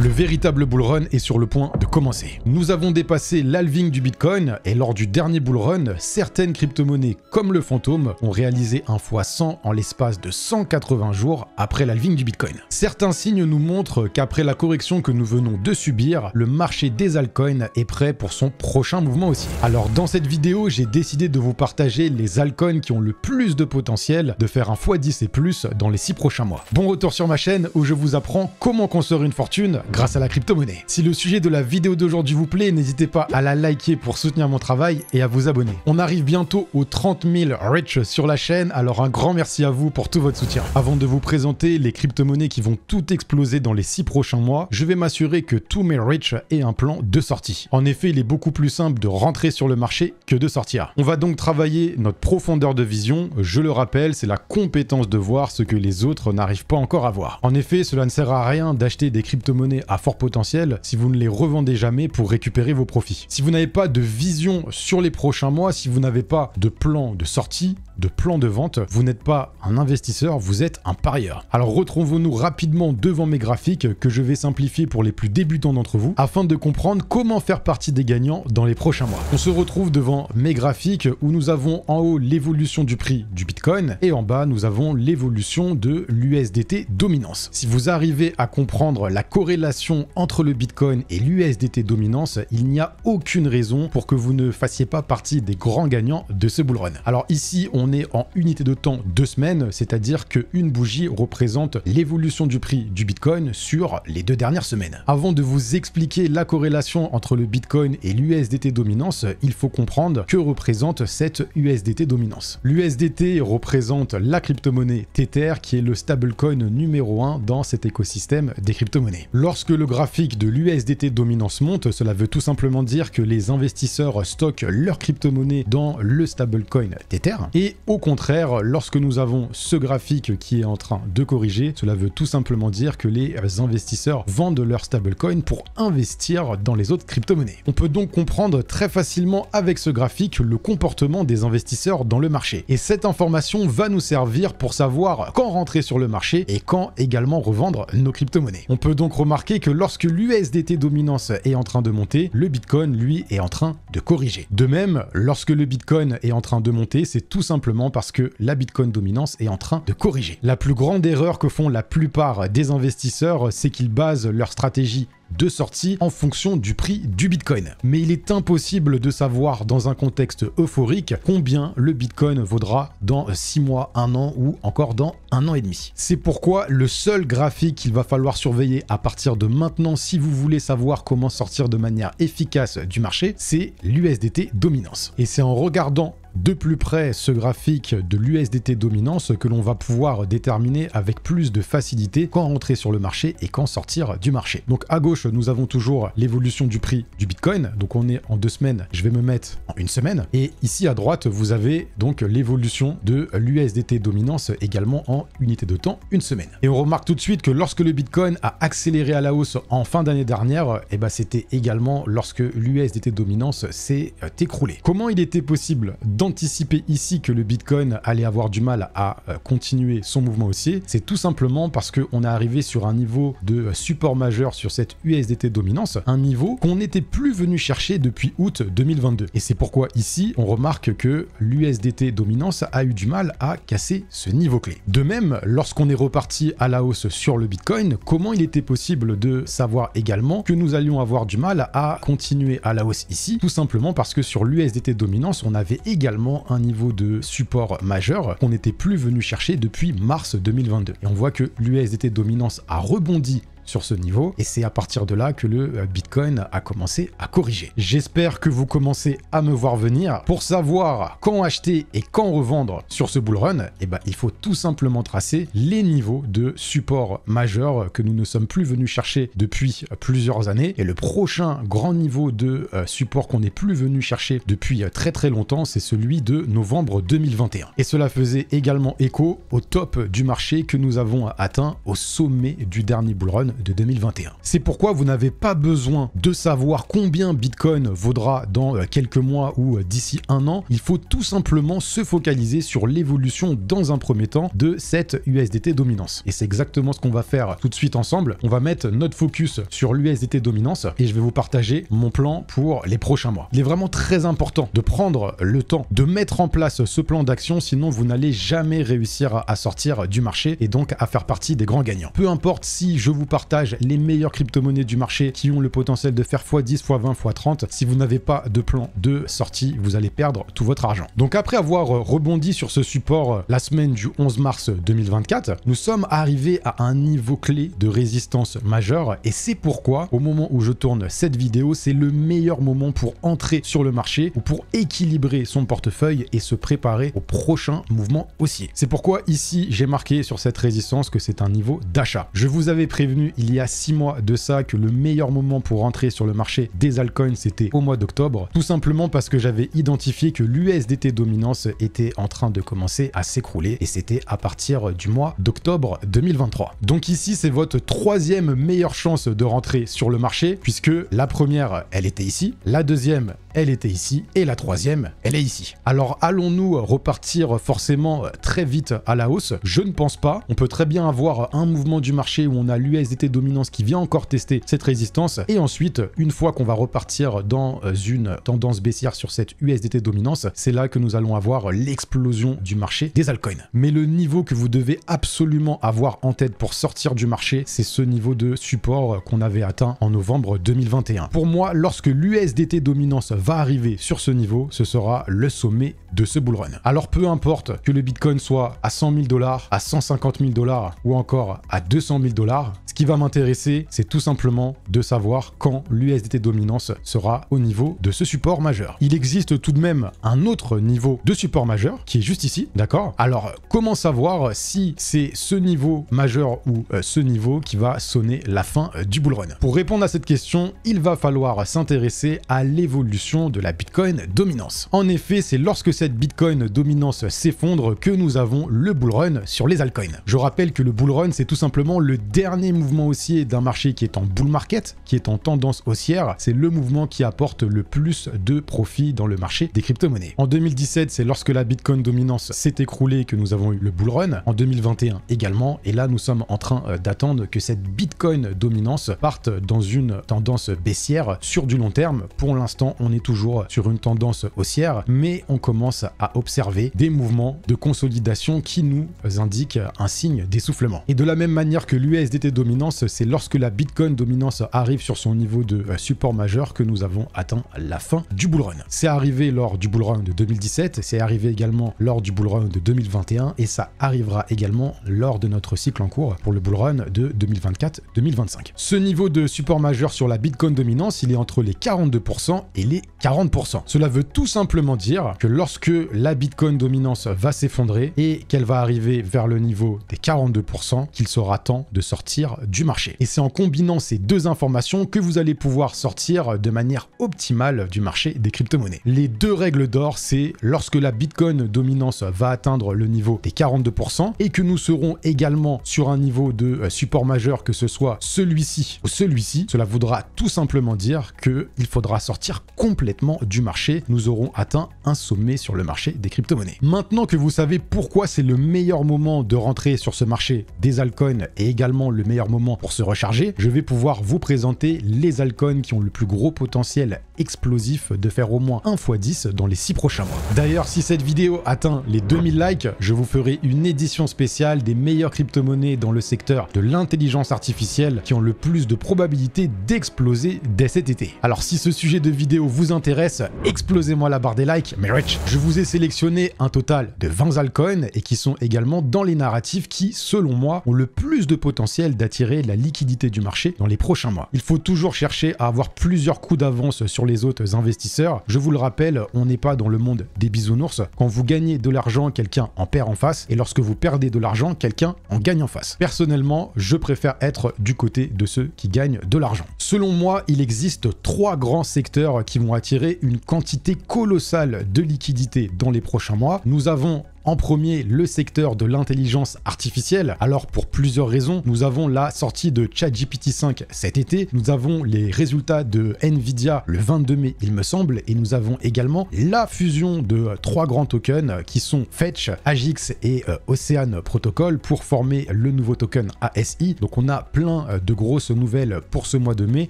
Le véritable bull run est sur le point de commencer. Nous avons dépassé l'halving du Bitcoin et lors du dernier bull run, certaines crypto-monnaies comme le Fantôme ont réalisé un x100 en l'espace de 180 jours après l'halving du Bitcoin. Certains signes nous montrent qu'après la correction que nous venons de subir, le marché des altcoins est prêt pour son prochain mouvement aussi. Alors dans cette vidéo, j'ai décidé de vous partager les altcoins qui ont le plus de potentiel de faire un x10 et plus dans les 6 prochains mois. Bon retour sur ma chaîne où je vous apprends comment construire une fortune grâce à la crypto-monnaie. Si le sujet de la vidéo d'aujourd'hui vous plaît, n'hésitez pas à la liker pour soutenir mon travail et à vous abonner. On arrive bientôt aux 30 000 rich sur la chaîne, alors un grand merci à vous pour tout votre soutien. Avant de vous présenter les crypto-monnaies qui vont tout exploser dans les 6 prochains mois, je vais m'assurer que tous mes rich aient un plan de sortie. En effet, il est beaucoup plus simple de rentrer sur le marché que de sortir. On va donc travailler notre profondeur de vision. Je le rappelle, c'est la compétence de voir ce que les autres n'arrivent pas encore à voir. En effet, cela ne sert à rien d'acheter des crypto-monnaies à fort potentiel si vous ne les revendez jamais pour récupérer vos profits. Si vous n'avez pas de vision sur les prochains mois, si vous n'avez pas de plan de sortie, de plan de vente, vous n'êtes pas un investisseur, vous êtes un parieur. Alors retrouvons-nous rapidement devant mes graphiques que je vais simplifier pour les plus débutants d'entre vous afin de comprendre comment faire partie des gagnants dans les prochains mois. On se retrouve devant mes graphiques où nous avons en haut l'évolution du prix du Bitcoin et en bas nous avons l'évolution de l'USDT dominance. Si vous arrivez à comprendre la corrélation entre le Bitcoin et l'USDT dominance, il n'y a aucune raison pour que vous ne fassiez pas partie des grands gagnants de ce bull run. Alors ici on est en unité de temps 2 semaines, c'est-à-dire qu'une bougie représente l'évolution du prix du Bitcoin sur les 2 dernières semaines. Avant de vous expliquer la corrélation entre le Bitcoin et l'USDT dominance, il faut comprendre que représente cette USDT dominance. L'USDT représente la crypto-monnaie Tether qui est le stablecoin numéro 1 dans cet écosystème des crypto-monnaies. Lorsque le graphique de l'USDT dominance monte, cela veut tout simplement dire que les investisseurs stockent leur crypto-monnaie dans le stablecoin Tether. Et au contraire, lorsque nous avons ce graphique qui est en train de corriger, cela veut tout simplement dire que les investisseurs vendent leur stablecoin pour investir dans les autres crypto-monnaies. On peut donc comprendre très facilement avec ce graphique le comportement des investisseurs dans le marché. Et cette information va nous servir pour savoir quand rentrer sur le marché et quand également revendre nos crypto-monnaies. On peut donc remarquer que lorsque l'USDT dominance est en train de monter, le Bitcoin, lui, est en train de corriger. De même, lorsque le Bitcoin est en train de monter, c'est tout simplement parce que la Bitcoin dominance est en train de corriger. La plus grande erreur que font la plupart des investisseurs, c'est qu'ils basent leur stratégie de sortie en fonction du prix du Bitcoin. Mais il est impossible de savoir dans un contexte euphorique combien le Bitcoin vaudra dans 6 mois, 1 an ou encore dans 1 an et demi. C'est pourquoi le seul graphique qu'il va falloir surveiller à partir de maintenant si vous voulez savoir comment sortir de manière efficace du marché, c'est l'USDT dominance. Et c'est en regardant de plus près ce graphique de l'USDT dominance que l'on va pouvoir déterminer avec plus de facilité quand rentrer sur le marché et quand sortir du marché. Donc à gauche, nous avons toujours l'évolution du prix du Bitcoin. Donc on est en 2 semaines, je vais me mettre en 1 semaine. Et ici à droite, vous avez donc l'évolution de l'USDT dominance également en unité de temps 1 semaine. Et on remarque tout de suite que lorsque le Bitcoin a accéléré à la hausse en fin d'année dernière, et ben c'était également lorsque l'USDT dominance s'est écroulé. Comment il était possible d'anticiper ici que le Bitcoin allait avoir du mal à continuer son mouvement haussier? C'est tout simplement parce qu'on est arrivé sur un niveau de support majeur sur cette USDT dominance, un niveau qu'on n'était plus venu chercher depuis août 2022. Et c'est pourquoi ici, on remarque que l'USDT dominance a eu du mal à casser ce niveau clé. De même, lorsqu'on est reparti à la hausse sur le Bitcoin, comment il était possible de savoir également que nous allions avoir du mal à continuer à la hausse ici? Tout simplement parce que sur l'USDT dominance, on avait également un niveau de support majeur qu'on n'était plus venu chercher depuis mars 2022. Et on voit que l'USDT dominance a rebondi sur ce niveau et c'est à partir de là que le Bitcoin a commencé à corriger. J'espère que vous commencez à me voir venir. Pour savoir quand acheter et quand revendre sur ce bull run, eh ben, il faut tout simplement tracer les niveaux de support majeur que nous ne sommes plus venus chercher depuis plusieurs années. Et le prochain grand niveau de support qu'on n'est plus venu chercher depuis très très longtemps, c'est celui de novembre 2021. Et cela faisait également écho au top du marché que nous avons atteint au sommet du dernier bull run de 2021. C'est pourquoi vous n'avez pas besoin de savoir combien Bitcoin vaudra dans quelques mois ou d'ici un an. Il faut tout simplement se focaliser sur l'évolution dans un premier temps de cette USDT dominance. Et c'est exactement ce qu'on va faire tout de suite ensemble. On va mettre notre focus sur l'USDT dominance et je vais vous partager mon plan pour les prochains mois. Il est vraiment très important de prendre le temps de mettre en place ce plan d'action, sinon vous n'allez jamais réussir à sortir du marché et donc à faire partie des grands gagnants. Peu importe si je vous partage les meilleures crypto-monnaies du marché qui ont le potentiel de faire x10, x20, x30, si vous n'avez pas de plan de sortie, vous allez perdre tout votre argent. Donc après avoir rebondi sur ce support la semaine du 11 mars 2024, nous sommes arrivés à un niveau clé de résistance majeure et c'est pourquoi au moment où je tourne cette vidéo, c'est le meilleur moment pour entrer sur le marché ou pour équilibrer son portefeuille et se préparer au prochain mouvement haussier. C'est pourquoi ici j'ai marqué sur cette résistance que c'est un niveau d'achat. Je vous avais prévenu il y a 6 mois de ça que le meilleur moment pour entrer sur le marché des altcoins c'était au mois d'octobre, tout simplement parce que j'avais identifié que l'USDT dominance était en train de commencer à s'écrouler et c'était à partir du mois d'octobre 2023. Donc ici c'est votre troisième meilleure chance de rentrer sur le marché puisque la première elle était ici, la deuxième elle était ici et la troisième elle est ici. Alors allons-nous repartir forcément très vite à la hausse? Je ne pense pas. On peut très bien avoir un mouvement du marché où on a l'USDT dominance qui vient encore tester cette résistance et ensuite une fois qu'on va repartir dans une tendance baissière sur cette USDT dominance, c'est là que nous allons avoir l'explosion du marché des altcoins. Mais le niveau que vous devez absolument avoir en tête pour sortir du marché, c'est ce niveau de support qu'on avait atteint en novembre 2021. Pour moi, lorsque l'USDT dominance va arriver sur ce niveau, ce sera le sommet de ce bull run. Alors peu importe que le Bitcoin soit à 100 000 $, à 150 000 $ ou encore à 200 000 $, ce qui va m'intéresser, c'est tout simplement de savoir quand l'USDT dominance sera au niveau de ce support majeur. Il existe tout de même un autre niveau de support majeur qui est juste ici, d'accord? Alors comment savoir si c'est ce niveau majeur ou ce niveau qui va sonner la fin du bull run? Pour répondre à cette question, il va falloir s'intéresser à l'évolution de la Bitcoin dominance. En effet, c'est lorsque cette Bitcoin dominance s'effondre que nous avons le bull run sur les altcoins. Je rappelle que le bull run, c'est tout simplement le dernier mouvement haussier d'un marché qui est en bull market, qui est en tendance haussière. C'est le mouvement qui apporte le plus de profit dans le marché des crypto-monnaies. En 2017, c'est lorsque la Bitcoin dominance s'est écroulée que nous avons eu le bull run. En 2021 également. Et là, nous sommes en train d'attendre que cette Bitcoin dominance parte dans une tendance baissière sur du long terme. Pour l'instant, on est toujours sur une tendance haussière, mais on commence à observer des mouvements de consolidation qui nous indiquent un signe d'essoufflement. Et de la même manière que l'USDT dominance, c'est lorsque la Bitcoin dominance arrive sur son niveau de support majeur que nous avons atteint la fin du bull run. C'est arrivé lors du bull run de 2017, c'est arrivé également lors du bull run de 2021 et ça arrivera également lors de notre cycle en cours pour le bull run de 2024-2025. Ce niveau de support majeur sur la Bitcoin dominance, il est entre les 42% et les 40%. Cela veut tout simplement dire que lorsque la Bitcoin dominance va s'effondrer et qu'elle va arriver vers le niveau des 42%, qu'il sera temps de sortir du marché. Et c'est en combinant ces deux informations que vous allez pouvoir sortir de manière optimale du marché des crypto-monnaies. Les deux règles d'or, c'est lorsque la Bitcoin dominance va atteindre le niveau des 42% et que nous serons également sur un niveau de support majeur, que ce soit celui-ci ou celui-ci, cela voudra tout simplement dire qu'il faudra sortir complètement du marché. Nous aurons atteint un sommet sur le marché des crypto-monnaies. Maintenant que vous savez pourquoi c'est le meilleur moment de rentrer sur ce marché des altcoins et également le meilleur moment pour se recharger, je vais pouvoir vous présenter les altcoins qui ont le plus gros potentiel explosif de faire au moins 1 x 10 dans les 6 prochains mois. D'ailleurs, si cette vidéo atteint les 2000 likes, je vous ferai une édition spéciale des meilleures crypto-monnaies dans le secteur de l'intelligence artificielle qui ont le plus de probabilité d'exploser dès cet été. Alors si ce sujet de vidéo vous intéresse, explosez-moi la barre des likes, mais rich. Je vous ai sélectionné un total de 20 altcoins et qui sont également dans les narratifs qui, selon moi, ont le plus de potentiel d'attirer la liquidité du marché dans les prochains mois. Il faut toujours chercher à avoir plusieurs coups d'avance sur les autres investisseurs. Je vous le rappelle, on n'est pas dans le monde des bisounours. Quand vous gagnez de l'argent, quelqu'un en perd en face, et lorsque vous perdez de l'argent, quelqu'un en gagne en face. Personnellement, je préfère être du côté de ceux qui gagnent de l'argent. Selon moi, il existe 3 grands secteurs qui vont attirer une quantité colossale de liquidités dans les prochains mois. Nous avons En premier, le secteur de l'intelligence artificielle. Alors pour plusieurs raisons, nous avons la sortie de ChatGPT 5 cet été, nous avons les résultats de Nvidia le 22 mai il me semble, et nous avons également la fusion de 3 grands tokens qui sont Fetch, Agix et Ocean Protocol pour former le nouveau token ASI. Donc on a plein de grosses nouvelles pour ce mois de mai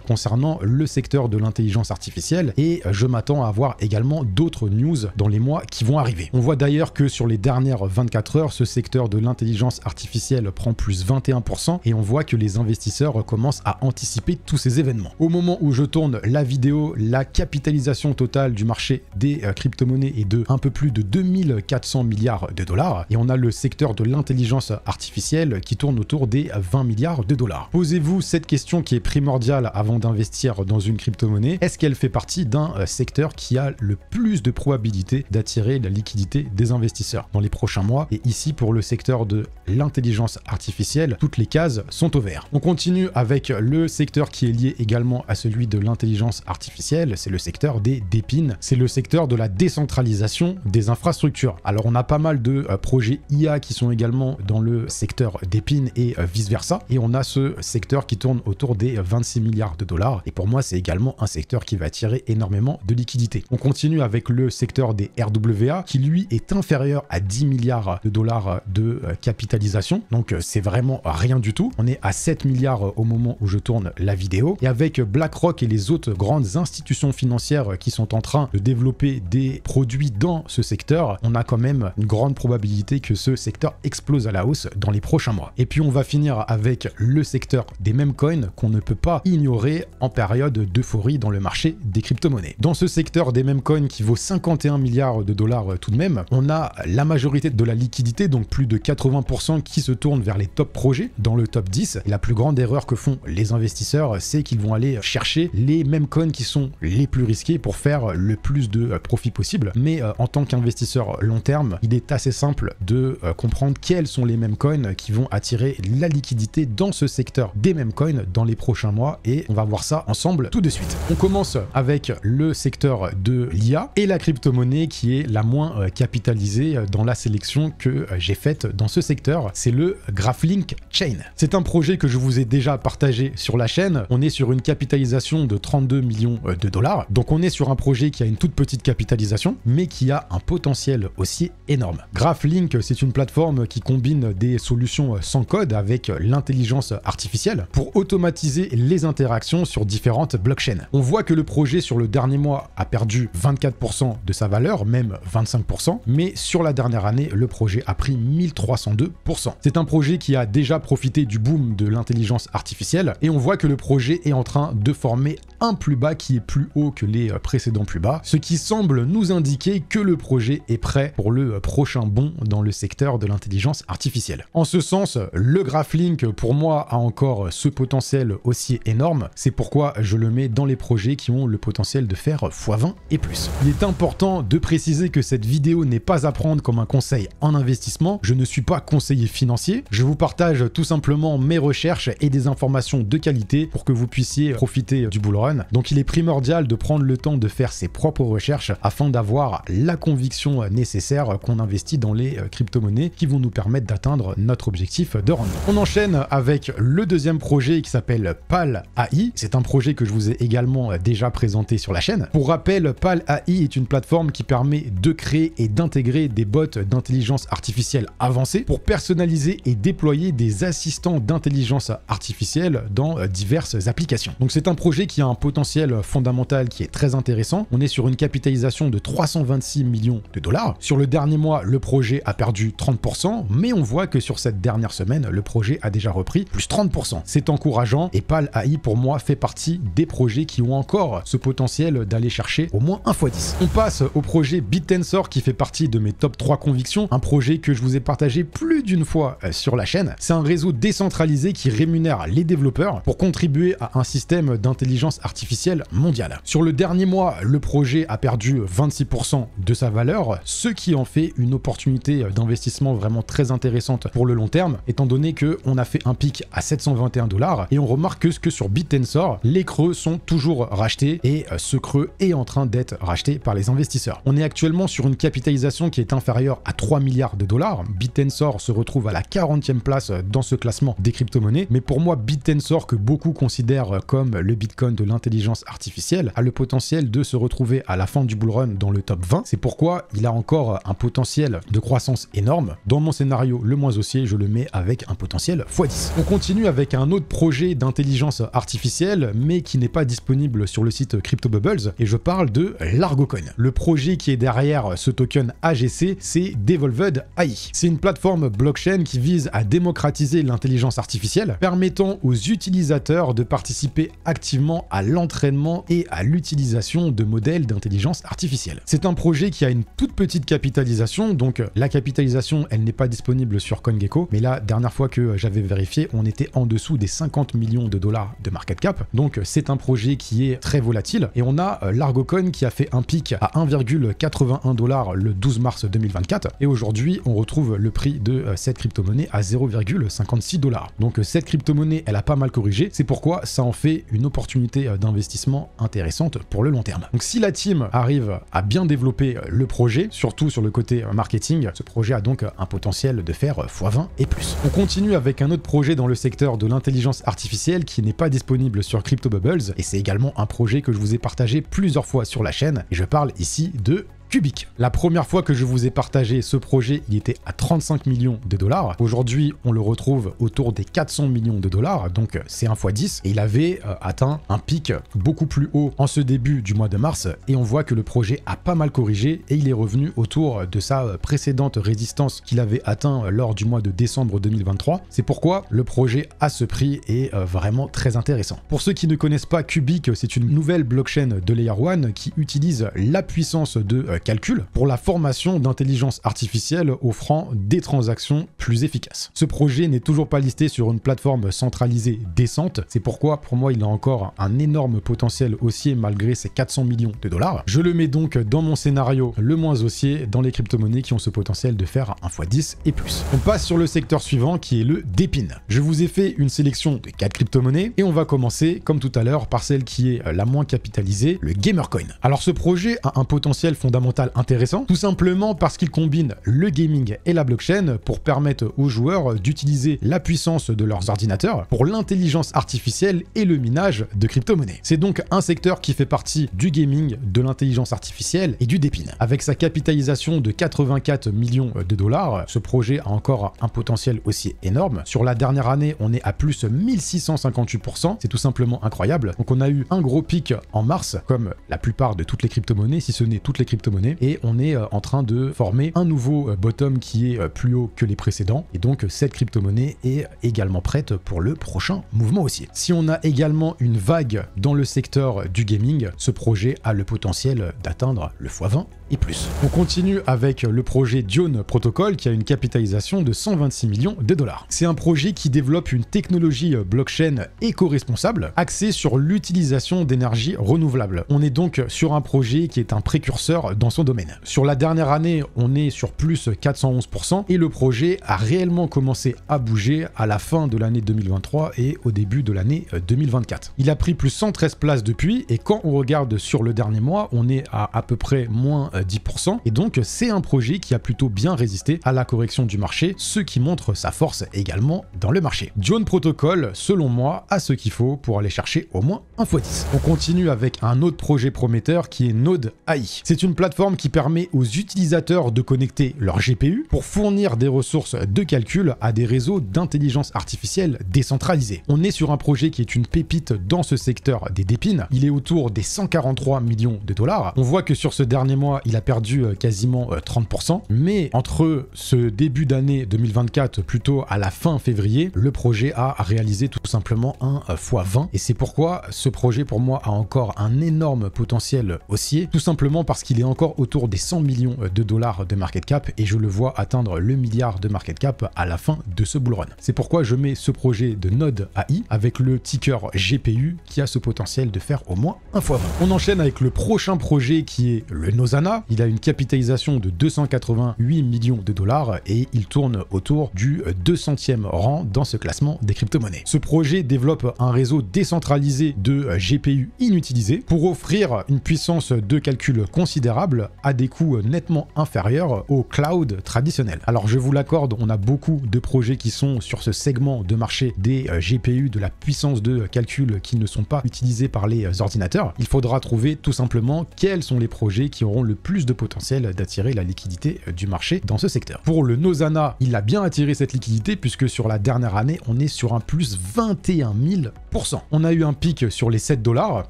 concernant le secteur de l'intelligence artificielle, et je m'attends à avoir également d'autres news dans les mois qui vont arriver. On voit d'ailleurs que sur les dernières 24 heures, ce secteur de l'intelligence artificielle prend plus 21%, et on voit que les investisseurs commencent à anticiper tous ces événements. Au moment où je tourne la vidéo, la capitalisation totale du marché des crypto-monnaies est de un peu plus de 2400 milliards de dollars, et on a le secteur de l'intelligence artificielle qui tourne autour des 20 milliards de dollars. Posez-vous cette question qui est primordiale avant d'investir dans une crypto-monnaie. Est-ce qu'elle fait partie d'un secteur qui a le plus de probabilité d'attirer la liquidité des investisseurs dans les prochains mois? Et ici, pour le secteur de l'intelligence artificielle, toutes les cases sont au vert. On continue avec le secteur qui est lié également à celui de l'intelligence artificielle, c'est le secteur des DePIN, c'est le secteur de la décentralisation des infrastructures. Alors on a pas mal de projets IA qui sont également dans le secteur DePIN et vice-versa, et on a ce secteur qui tourne autour des 26 milliards de dollars, et pour moi c'est également un secteur qui va attirer énormément de liquidités. On continue avec le secteur des RWA qui lui est inférieur à 10 milliards de dollars de capitalisation, donc c'est vraiment rien du tout. On est à 7 milliards au moment où je tourne la vidéo, et avec BlackRock et les autres grandes institutions financières qui sont en train de développer des produits dans ce secteur, on a quand même une grande probabilité que ce secteur explose à la hausse dans les prochains mois. Et puis on va finir avec le secteur des meme coins qu'on ne peut pas ignorer en période d'euphorie dans le marché des crypto-monnaies. Dans ce secteur des meme coins qui vaut 51 milliards de dollars tout de même, on a la majorité de la liquidité, donc plus de 80% qui se tournent vers les top projets dans le top 10. Et la plus grande erreur que font les investisseurs, c'est qu'ils vont aller chercher les meme coins qui sont les plus risqués pour faire le plus de profit possible. Mais en tant qu'investisseur long terme, il est assez simple de comprendre quels sont les meme coins qui vont attirer la liquidité dans ce secteur des meme coins dans les prochains mois, et on va voir ça ensemble tout de suite. On commence avec le secteur de l'IA et la crypto-monnaie qui est la moins capitalisée dans la sélection que j'ai faite dans ce secteur, c'est le GraphLink Chain. C'est un projet que je vous ai déjà partagé sur la chaîne. On est sur une capitalisation de 32 millions de dollars, donc on est sur un projet qui a une toute petite capitalisation mais qui a un potentiel aussi énorme. GraphLink, c'est une plateforme qui combine des solutions sans code avec l'intelligence artificielle pour automatiser les interactions sur différentes blockchains. On voit que le projet sur le dernier mois a perdu 24% de sa valeur, même 25%, mais sur la dernière année, le projet a pris 1302%. C'est un projet qui a déjà profité du boom de l'intelligence artificielle, et on voit que le projet est en train de former un plus bas qui est plus haut que les précédents plus bas, ce qui semble nous indiquer que le projet est prêt pour le prochain bond dans le secteur de l'intelligence artificielle. En ce sens, le GraphLink pour moi a encore ce potentiel aussi énorme, c'est pourquoi je le mets dans les projets qui ont le potentiel de faire x20 et plus. Il est important de préciser que cette vidéo n'est pas à prendre comme un conseil en investissement, je ne suis pas conseiller financier, je vous partage tout simplement mes recherches et des informations de qualité pour que vous puissiez profiter du bull run. Donc il est primordial de prendre le temps de faire ses propres recherches afin d'avoir la conviction nécessaire qu'on investit dans les crypto-monnaies qui vont nous permettre d'atteindre notre objectif de rendement. On enchaîne avec le deuxième projet qui s'appelle PAL AI. C'est un projet que je vous ai également déjà présenté sur la chaîne. Pour rappel, PAL AI est une plateforme qui permet de créer et d'intégrer des bots d'intelligence artificielle avancés pour personnaliser et déployer des assistants d'intelligence artificielle dans diverses applications. Donc c'est un projet qui a un potentiel fondamental qui est très intéressant. On est sur une capitalisation de 326 millions de dollars. Sur le dernier mois, le projet a perdu 30%, mais on voit que sur cette dernière semaine, le projet a déjà repris plus 30%. C'est encourageant, et PAL AI pour moi fait partie des projets qui ont encore ce potentiel d'aller chercher au moins 1x10. On passe au projet BitTensor qui fait partie de mes top 3 convictions, un projet que je vous ai partagé plus d'une fois sur la chaîne. C'est un réseau décentralisé qui rémunère les développeurs pour contribuer à un système d'intelligence artificielle mondiale. Sur le dernier mois, le projet a perdu 26% de sa valeur, ce qui en fait une opportunité d'investissement vraiment très intéressante pour le long terme, étant donné qu'on a fait un pic à 721 $ et on remarque que sur BitTensor, les creux sont toujours rachetés et ce creux est en train d'être racheté par les investisseurs. On est actuellement sur une capitalisation qui est inférieure à 3 milliards de dollars. BitTensor se retrouve à la 40e place dans ce classement des crypto-monnaies, mais pour moi, BitTensor, que beaucoup considèrent comme le Bitcoin de l'intelligence artificielle, a le potentiel de se retrouver à la fin du bull run dans le top 20. C'est pourquoi il a encore un potentiel de croissance énorme. Dans mon scénario le moins haussier, je le mets avec un potentiel x10. On continue avec un autre projet d'intelligence artificielle, mais qui n'est pas disponible sur le site CryptoBubbles, et je parle de Largocoin. Le projet qui est derrière ce token AGC, c'est Devolved AI. C'est une plateforme blockchain qui vise à démocratiser l'intelligence artificielle, permettant aux utilisateurs de participer activement à l'entraînement et à l'utilisation de modèles d'intelligence artificielle. C'est un projet qui a une toute petite capitalisation, donc la capitalisation, elle n'est pas disponible sur CoinGecko, mais la dernière fois que j'avais vérifié, on était en dessous des 50 millions de dollars de market cap, donc c'est un projet qui est très volatile, et on a Largocoin qui a fait un pic à 1,81 $ le 12 mars 2024, et aujourd'hui on retrouve le prix de cette crypto-monnaie à 0,56 $. Donc cette crypto-monnaie, elle a pas mal corrigé, c'est pourquoi ça en fait une opportunité d'investissement intéressante pour le long terme. Donc si la team arrive à bien développer le projet, surtout sur le côté marketing, ce projet a donc un potentiel de faire x20 et plus. On continue avec un autre projet dans le secteur de l'intelligence artificielle qui n'est pas disponible sur CryptoBubbles, et c'est également un projet que je vous ai partagé plusieurs fois sur la chaîne, et je parle ici de Cubic. La première fois que je vous ai partagé ce projet, il était à 35 millions de dollars. Aujourd'hui, on le retrouve autour des 400 millions de dollars, donc c'est un x10. Et il avait atteint un pic beaucoup plus haut en ce début du mois de mars. Et on voit que le projet a pas mal corrigé et il est revenu autour de sa précédente résistance qu'il avait atteint lors du mois de décembre 2023. C'est pourquoi le projet à ce prix est vraiment très intéressant. Pour ceux qui ne connaissent pas Cubic, c'est une nouvelle blockchain de Layer 1 qui utilise la puissance de calcul pour la formation d'intelligence artificielle offrant des transactions plus efficaces. Ce projet n'est toujours pas listé sur une plateforme centralisée décente, c'est pourquoi pour moi il a encore un énorme potentiel haussier malgré ses 400 millions de dollars. Je le mets donc dans mon scénario le moins haussier dans les crypto-monnaies qui ont ce potentiel de faire un x10 et plus. On passe sur le secteur suivant qui est le DePIN. Je vous ai fait une sélection de 4 crypto-monnaies et on va commencer comme tout à l'heure par celle qui est la moins capitalisée, le Gamercoin. Alors ce projet a un potentiel fondamental intéressant, tout simplement parce qu'il combine le gaming et la blockchain pour permettre aux joueurs d'utiliser la puissance de leurs ordinateurs pour l'intelligence artificielle et le minage de crypto-monnaies. C'est donc un secteur qui fait partie du gaming, de l'intelligence artificielle et du DePIN. Avec sa capitalisation de 84 millions de dollars, ce projet a encore un potentiel aussi énorme. Sur la dernière année, on est à plus 1658%, c'est tout simplement incroyable. Donc on a eu un gros pic en mars, comme la plupart de toutes les crypto-monnaies, si ce n'est toutes les crypto-monnaies, et on est en train de former un nouveau bottom qui est plus haut que les précédents, et donc cette crypto-monnaie est également prête pour le prochain mouvement haussier. Si on a également une vague dans le secteur du gaming, ce projet a le potentiel d'atteindre le x20 et plus. On continue avec le projet Dione Protocol qui a une capitalisation de 126 millions de dollars. C'est un projet qui développe une technologie blockchain éco-responsable axée sur l'utilisation d'énergie renouvelable. On est donc sur un projet qui est un précurseur dans son domaine. Sur la dernière année, on est sur plus 411% et le projet a réellement commencé à bouger à la fin de l'année 2023 et au début de l'année 2024. Il a pris plus 113 places depuis et quand on regarde sur le dernier mois, on est à peu près moins 10%, et donc c'est un projet qui a plutôt bien résisté à la correction du marché, ce qui montre sa force également dans le marché. Dione Protocol, selon moi, a ce qu'il faut pour aller chercher au moins un x10. On continue avec un autre projet prometteur qui est Node AI. C'est une plateforme qui permet aux utilisateurs de connecter leur GPU pour fournir des ressources de calcul à des réseaux d'intelligence artificielle décentralisés. On est sur un projet qui est une pépite dans ce secteur des DePIN. Il est autour des 143 millions de dollars. On voit que sur ce dernier mois, il a perdu quasiment 30%, mais entre ce début d'année 2024, plutôt à la fin février, le projet a réalisé tout simplement un x20, et c'est pourquoi ce projet pour moi a encore un énorme potentiel haussier, tout simplement parce qu'il est encore encore autour des 100 millions de dollars de market cap et je le vois atteindre le milliard de market cap à la fin de ce bull run. C'est pourquoi je mets ce projet de Node AI avec le ticker GPU qui a ce potentiel de faire au moins 1 x 20. On enchaîne avec le prochain projet qui est le Nozana. Il a une capitalisation de 288 millions de dollars et il tourne autour du 200e rang dans ce classement des crypto-monnaies. Ce projet développe un réseau décentralisé de GPU inutilisés pour offrir une puissance de calcul considérable à des coûts nettement inférieurs au cloud traditionnel. Alors je vous l'accorde, on a beaucoup de projets qui sont sur ce segment de marché des GPU, de la puissance de calcul qui ne sont pas utilisés par les ordinateurs. Il faudra trouver tout simplement quels sont les projets qui auront le plus de potentiel d'attirer la liquidité du marché dans ce secteur. Pour le Nozana, il a bien attiré cette liquidité puisque sur la dernière année, on est sur un plus 21 000%. On a eu un pic sur les 7 $.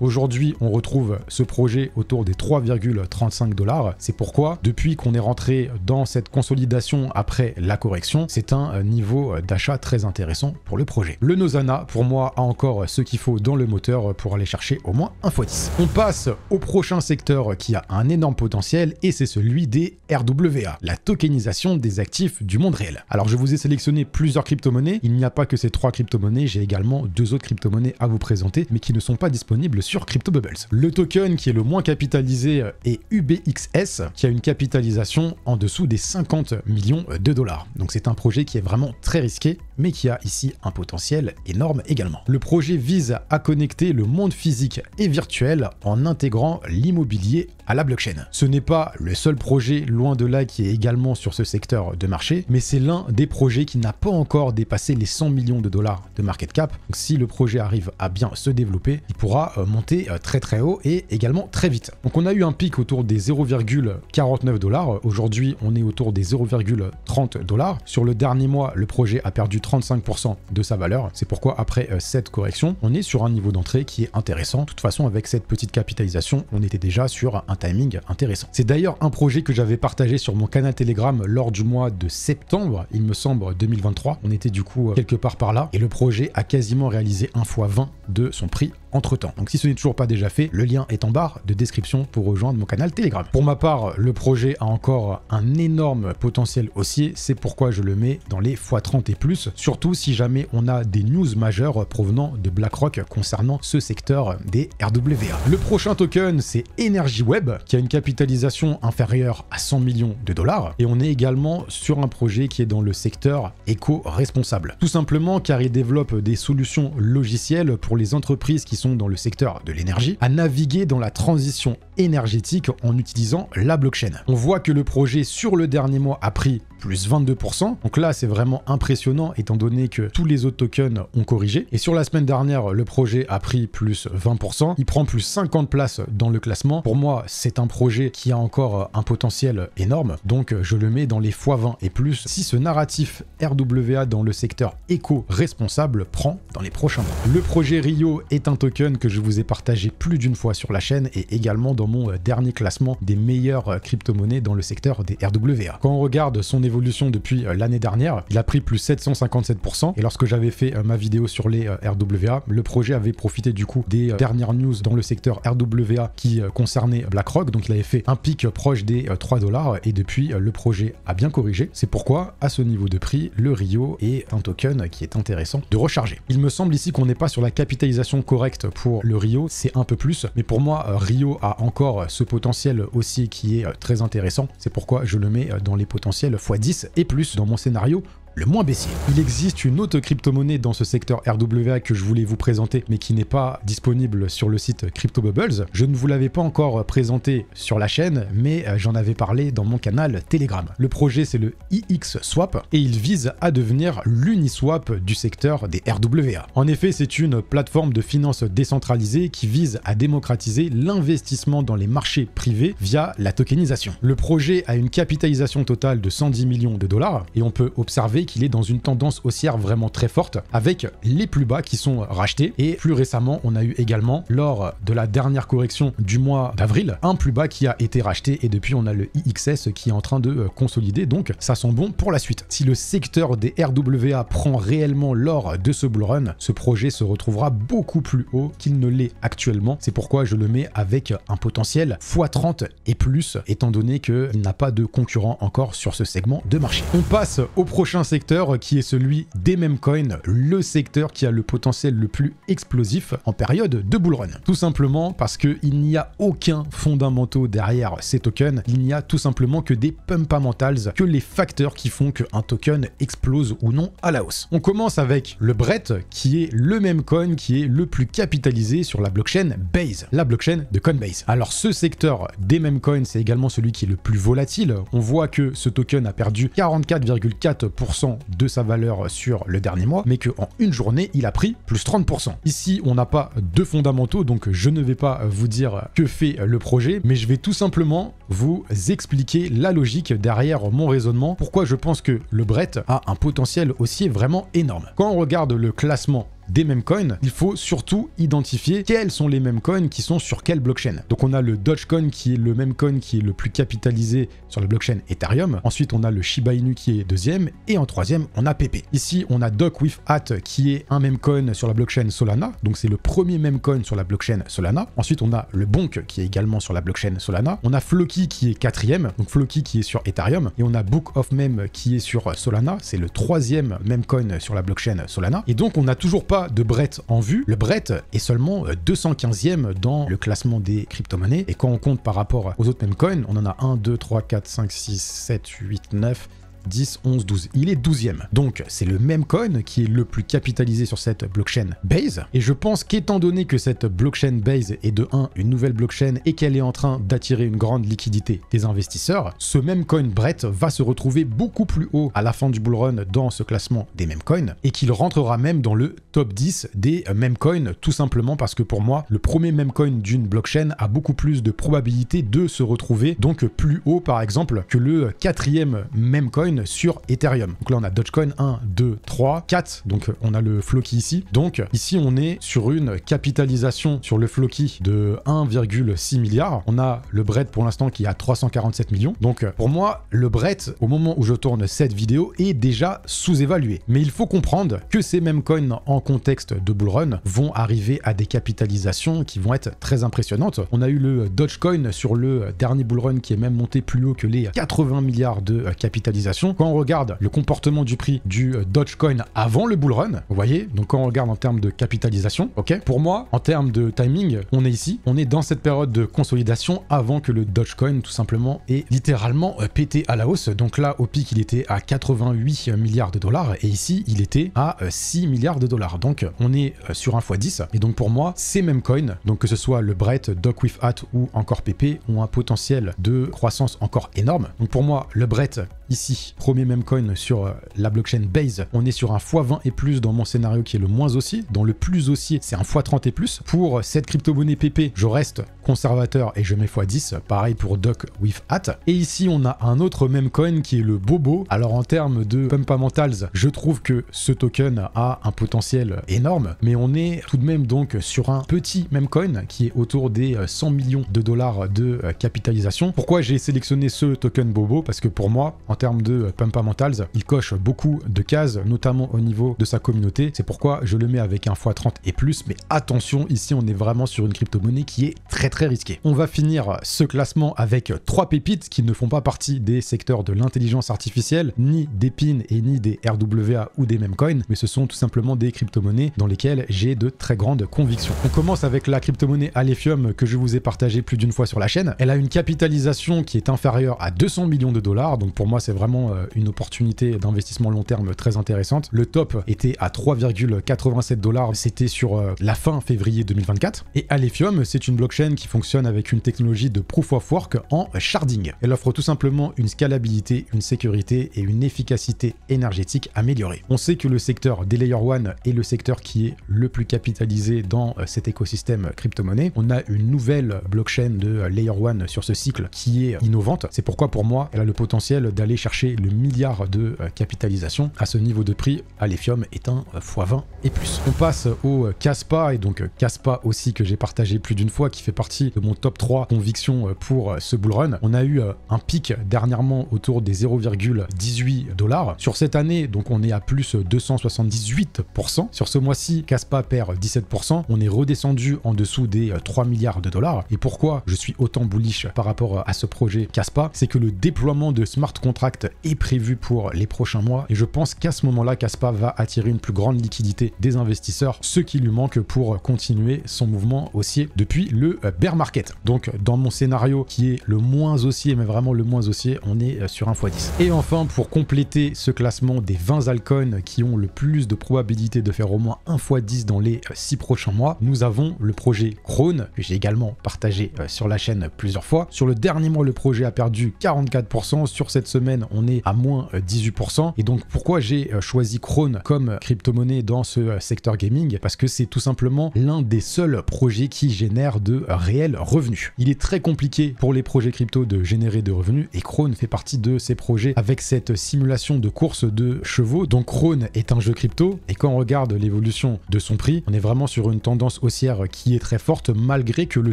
Aujourd'hui, on retrouve ce projet autour des 3,35 $. C'est pourquoi, depuis qu'on est rentré dans cette consolidation après la correction, c'est un niveau d'achat très intéressant pour le projet. Le Nozana, pour moi, a encore ce qu'il faut dans le moteur pour aller chercher au moins 1 x 10. On passe au prochain secteur qui a un énorme potentiel et c'est celui des RWA, la tokenisation des actifs du monde réel. Alors je vous ai sélectionné plusieurs crypto-monnaies, il n'y a pas que ces 3 crypto-monnaies, j'ai également 2 autres crypto-monnaies à vous présenter, mais qui ne sont pas disponibles sur CryptoBubbles. Le token qui est le moins capitalisé est UBXS, qui a une capitalisation en dessous des 50 millions de dollars. Donc c'est un projet qui est vraiment très risqué, mais qui a ici un potentiel énorme également. Le projet vise à connecter le monde physique et virtuel en intégrant l'immobilier à la blockchain. Ce n'est pas le seul projet, loin de là, qui est également sur ce secteur de marché, mais c'est l'un des projets qui n'a pas encore dépassé les 100 millions de dollars de market cap. Donc si le projet arrive à bien se développer, il pourra monter très très haut et également très vite. Donc on a eu un pic autour des 0,49 $. Aujourd'hui, on est autour des 0,30 $. Sur le dernier mois, le projet a perdu 35% de sa valeur. C'est pourquoi après cette correction, on est sur un niveau d'entrée qui est intéressant. De toute façon, avec cette petite capitalisation, on était déjà sur un timing intéressant. C'est d'ailleurs un projet que j'avais partagé sur mon canal Telegram lors du mois de septembre, il me semble 2023. On était du coup quelque part par là et le projet a quasiment réalisé 1 x 20 de son prix entre-temps. Donc si ce n'est toujours pas déjà fait, le lien est en barre de description pour rejoindre mon canal Telegram. Pour ma part, le projet a encore un énorme potentiel haussier, c'est pourquoi je le mets dans les x30 et plus, surtout si jamais on a des news majeures provenant de BlackRock concernant ce secteur des RWA. Le prochain token, c'est Energy Web, qui a une capitalisation inférieure à 100 millions de dollars, et on est également sur un projet qui est dans le secteur éco-responsable. Tout simplement car il développe des solutions logicielles pour les entreprises qui sont dans le secteur de l'énergie à naviguer dans la transition énergétique en utilisant la blockchain. On voit que le projet sur le dernier mois a pris plus 22%. Donc là, c'est vraiment impressionnant étant donné que tous les autres tokens ont corrigé. Et sur la semaine dernière, le projet a pris plus 20%. Il prend plus 50 places dans le classement. Pour moi, c'est un projet qui a encore un potentiel énorme. Donc, je le mets dans les x20 et plus si ce narratif RWA dans le secteur éco-responsable prend dans les prochains mois. Le projet Rio est un token que je vous ai partagé plus d'une fois sur la chaîne et également dans mon dernier classement des meilleures crypto-monnaies dans le secteur des RWA. Quand on regarde son évolution depuis l'année dernière, il a pris plus 757%. Et lorsque j'avais fait ma vidéo sur les RWA, le projet avait profité du coup des dernières news dans le secteur RWA qui concernaient BlackRock. Donc il avait fait un pic proche des 3 $ et depuis le projet a bien corrigé. C'est pourquoi à ce niveau de prix, le Rio est un token qui est intéressant de recharger. Il me semble ici qu'on n'est pas sur la capitalisation correcte pour le Rio, c'est un peu plus. Mais pour moi, Rio a encore ce potentiel aussi qui est très intéressant. C'est pourquoi je le mets dans les potentiels x10 et plus dans mon scénario le moins baissier. Il existe une autre crypto-monnaie dans ce secteur RWA que je voulais vous présenter, mais qui n'est pas disponible sur le site CryptoBubbles. Je ne vous l'avais pas encore présenté sur la chaîne, mais j'en avais parlé dans mon canal Telegram. Le projet, c'est le IXSwap et il vise à devenir l'Uniswap du secteur des RWA. En effet, c'est une plateforme de finance décentralisée qui vise à démocratiser l'investissement dans les marchés privés via la tokenisation. Le projet a une capitalisation totale de 110 millions de dollars et on peut observer qu'il est dans une tendance haussière vraiment très forte, avec les plus bas qui sont rachetés. Et plus récemment, on a eu également, lors de la dernière correction du mois d'avril, un plus bas qui a été racheté, et depuis on a le IXS qui est en train de consolider, donc ça sent bon pour la suite. Si le secteur des RWA prend réellement lors de ce bull run, ce projet se retrouvera beaucoup plus haut qu'il ne l'est actuellement. C'est pourquoi je le mets avec un potentiel x30 et plus, étant donné qu'il n'a pas de concurrent encore sur ce segment de marché. On passe au prochain secteur qui est celui des meme coins, le secteur qui a le potentiel le plus explosif en période de bull run. Tout simplement parce qu'il n'y a aucun fondamentaux derrière ces tokens, il n'y a tout simplement que des pumpamentals, que les facteurs qui font qu'un token explose ou non à la hausse. On commence avec le BRET, qui est le meme coin qui est le plus capitalisé sur la blockchain Base, la blockchain de Coinbase. Alors ce secteur des meme coins, c'est également celui qui est le plus volatile. On voit que ce token a perdu 44,4% de sa valeur sur le dernier mois, mais qu'en une journée, il a pris plus 30%. Ici, on n'a pas de fondamentaux, donc je ne vais pas vous dire que fait le projet, mais je vais tout simplement vous expliquer la logique derrière mon raisonnement, pourquoi je pense que le BRET a un potentiel haussier vraiment énorme. Quand on regarde le classement des meme coins, il faut surtout identifier quels sont les meme coins qui sont sur quelle blockchain. Donc on a le Dogecoin qui est le meme coin qui est le plus capitalisé sur la blockchain Ethereum. Ensuite on a le Shiba Inu qui est deuxième, et en troisième on a Pepe. Ici on a Doc with Hat qui est un meme coin sur la blockchain Solana, donc c'est le premier meme coin sur la blockchain Solana. Ensuite on a le Bonk qui est également sur la blockchain Solana. On a Floki qui est quatrième, donc Floki qui est sur Ethereum, et on a Book of Meme qui est sur Solana, c'est le troisième meme coin sur la blockchain Solana. Et donc on n'a toujours pas de BRET en vue. Le BRET est seulement 215e dans le classement des crypto-monnaies, et quand on compte par rapport aux autres meme coins, on en a 1, 2, 3, 4, 5, 6, 7, 8, 9... 10, 11, 12. Il est 12e. Donc, c'est le meme coin qui est le plus capitalisé sur cette blockchain Base. Et je pense qu'étant donné que cette blockchain Base est de 1, une nouvelle blockchain, et qu'elle est en train d'attirer une grande liquidité des investisseurs, ce meme coin BRET va se retrouver beaucoup plus haut à la fin du bull run dans ce classement des meme coins, et qu'il rentrera même dans le top 10 des meme coins, tout simplement parce que pour moi, le premier meme coin d'une blockchain a beaucoup plus de probabilité de se retrouver donc plus haut, par exemple, que le quatrième meme coin sur Ethereum. Donc là on a Dogecoin 1, 2, 3, 4, donc on a le Floki ici. Donc ici on est sur une capitalisation sur le Floki de 1,6 milliard. On a le BRET pour l'instant qui est à 347 millions. Donc pour moi le BRET au moment où je tourne cette vidéo est déjà sous-évalué. Mais il faut comprendre que ces mêmes coins en contexte de bull run vont arriver à des capitalisations qui vont être très impressionnantes. On a eu le Dogecoin sur le dernier bull run qui est même monté plus haut que les 80 milliards de capitalisation. Quand on regarde le comportement du prix du Dogecoin avant le bull run, vous voyez, donc quand on regarde en termes de capitalisation, ok, pour moi, en termes de timing, on est ici, on est dans cette période de consolidation avant que le Dogecoin tout simplement ait littéralement pété à la hausse. Donc là, au pic, il était à 88 milliards de dollars, et ici, il était à 6 milliards de dollars. Donc on est sur un x10, et donc pour moi, ces mêmes coins, donc que ce soit le BRET, Doc with Hat ou encore Pepe, ont un potentiel de croissance encore énorme. Donc pour moi, le BRET, ici, premier meme coin sur la blockchain Base, on est sur un x20 et plus dans mon scénario qui est le moins haussier. Dans le plus haussier, c'est un x30 et plus. Pour cette crypto-monnaie PP, je reste conservateur et je mets x10. Pareil pour Doc with Hat. Et ici, on a un autre meme coin qui est le Bobo. Alors en termes de pumpamentals, je trouve que ce token a un potentiel énorme, mais on est tout de même donc sur un petit meme coin qui est autour des 100 millions de dollars de capitalisation. Pourquoi j'ai sélectionné ce token Bobo? Parce que pour moi, en termes de pumpamentals, il coche beaucoup de cases, notamment au niveau de sa communauté. C'est pourquoi je le mets avec un x30 et plus, mais attention, ici on est vraiment sur une crypto-monnaie qui est très risquée. On va finir ce classement avec 3 pépites qui ne font pas partie des secteurs de l'intelligence artificielle, ni des PIN et ni des RWA ou des meme coins, mais ce sont tout simplement des crypto-monnaies dans lesquelles j'ai de très grandes convictions. On commence avec la crypto-monnaie Alephium que je vous ai partagé plus d'une fois sur la chaîne. Elle a une capitalisation qui est inférieure à 200 millions de dollars, donc pour moi c'est vraiment une opportunité d'investissement long terme très intéressante. Le top était à 3,87 $, c'était sur la fin février 2024. Et Alephium, c'est une blockchain qui qui fonctionne avec une technologie de Proof of Work en sharding. Elle offre tout simplement une scalabilité, une sécurité et une efficacité énergétique améliorée. On sait que le secteur des Layer 1 est le secteur qui est le plus capitalisé dans cet écosystème crypto-monnaie. On a une nouvelle blockchain de Layer 1 sur ce cycle qui est innovante. C'est pourquoi pour moi, elle a le potentiel d'aller chercher le milliard de capitalisation. À ce niveau de prix, Alephium est un x20 et plus. On passe au Kaspa, et donc Kaspa aussi que j'ai partagé plus d'une fois, qui fait partie de mon top 3 convictions pour ce bullrun. On a eu un pic dernièrement autour des 0,18 $. Sur cette année, donc on est à plus 278%. Sur ce mois-ci, Kaspa perd 17%. On est redescendu en dessous des 3 milliards de dollars. Et pourquoi je suis autant bullish par rapport à ce projet Kaspa? C'est que le déploiement de smart contracts est prévu pour les prochains mois. Et je pense qu'à ce moment-là, Kaspa va attirer une plus grande liquidité des investisseurs, ce qui lui manque pour continuer son mouvement haussier depuis le bear market. Donc dans mon scénario qui est le moins haussier, mais vraiment le moins haussier, on est sur un x10. Et enfin, pour compléter ce classement des 20 altcoins qui ont le plus de probabilité de faire au moins un x10 dans les 6 prochains mois, nous avons le projet Krone, que j'ai également partagé sur la chaîne plusieurs fois. Sur le dernier mois, le projet a perdu 44%. Sur cette semaine, on est à moins 18%. Et donc, pourquoi j'ai choisi Krone comme crypto-monnaie dans ce secteur gaming? Parce que c'est tout simplement l'un des seuls projets qui génère de réels revenus. Il est très compliqué pour les projets crypto de générer de revenus, et Krone fait partie de ces projets avec cette simulation de course de chevaux. Donc Krone est un jeu crypto, et quand on regarde l'évolution de son prix, on est vraiment sur une tendance haussière qui est très forte, malgré que le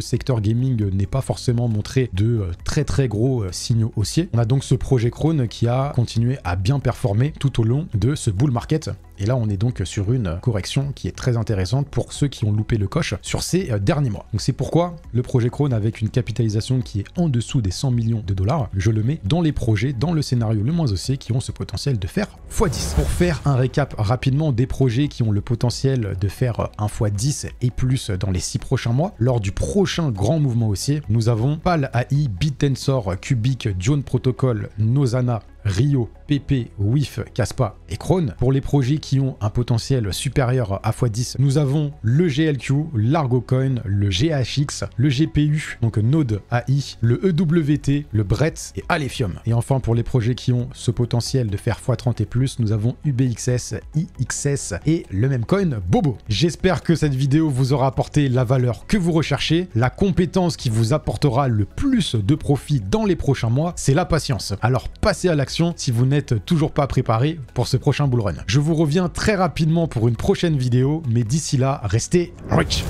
secteur gaming n'ait pas forcément montré de très gros signaux haussiers. On a donc ce projet Krone qui a continué à bien performer tout au long de ce bull market. Et là, on est donc sur une correction qui est très intéressante pour ceux qui ont loupé le coche sur ces derniers mois. Donc c'est pourquoi le projet Krone, avec une capitalisation qui est en dessous des 100 millions de dollars, je le mets dans les projets, dans le scénario le moins haussier, qui ont ce potentiel de faire x10. Pour faire un récap rapidement des projets qui ont le potentiel de faire un x10 et plus dans les 6 prochains mois, lors du prochain grand mouvement haussier, nous avons Pal AI, BitTensor, Cubic, John Protocol, Nozana, Rio, PP, WIF, Kaspa et Krone. Pour les projets qui ont un potentiel supérieur à x10, nous avons le GLQ, l'Argocoin, le GHX, le GPU, donc Node AI, le EWT, le Bretz et Alephium. Et enfin, pour les projets qui ont ce potentiel de faire x30 et plus, nous avons UBXS, IXS et le même coin Bobo. J'espère que cette vidéo vous aura apporté la valeur que vous recherchez. La compétence qui vous apportera le plus de profit dans les prochains mois, c'est la patience. Alors passez à l'action si vous n'êtes toujours pas préparé pour ce prochain bullrun. Je vous reviens très rapidement pour une prochaine vidéo, mais d'ici là, restez rich.